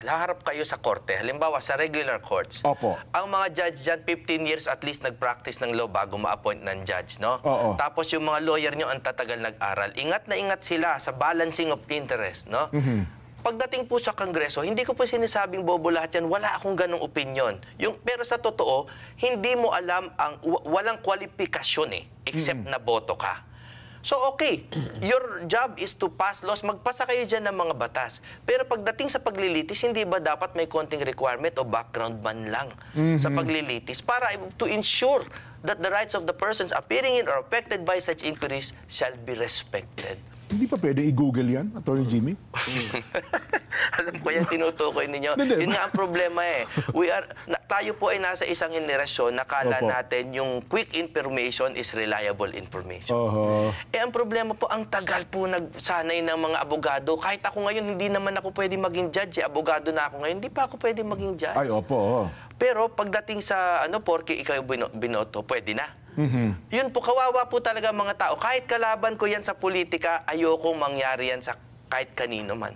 Haharap kayo sa korte, halimbawa sa regular courts. Opo. Ang mga judge dyan, 15 years at least nag-practice ng law bago ma-appoint ng judge, no? Oo. Tapos yung mga lawyer nyo ang tatagal nag-aral. Ingat na ingat sila sa balancing of interest, no? Pagdating po sa Kongreso, hindi ko po sinasabing bobo lahat yan. Wala akong ganong opinion. Pero sa totoo, hindi mo alam walang kwalifikasyon except na boto ka. So okay, your job is to pass laws. Magpasa kayo dyan ng mga batas. Pero pagdating sa paglilitis, hindi ba dapat may konting requirement o background man lang sa paglilitis para to ensure that the rights of the persons appearing in or affected by such inquiries shall be respected? Hindi pa pwede i-google yan, Attorney Jimmy? Alam ko yan, tinutukoy ninyo. Yun nga ang problema tayo po ay nasa isang henerasyon na kala natin yung quick information is reliable information. Ang problema po, ang tagal po nagsanay ng mga abogado. Kahit ako ngayon, hindi naman ako pwede maging judge. Abogado na ako ngayon, hindi pa ako pwede maging judge. Ay, opo. Pero pagdating sa, porke ikaw binoto, pwede na. Yun po, kawawa po talaga mga tao. Kahit kalaban ko yan sa politika, ayokong mangyari yan sa kahit kanino man.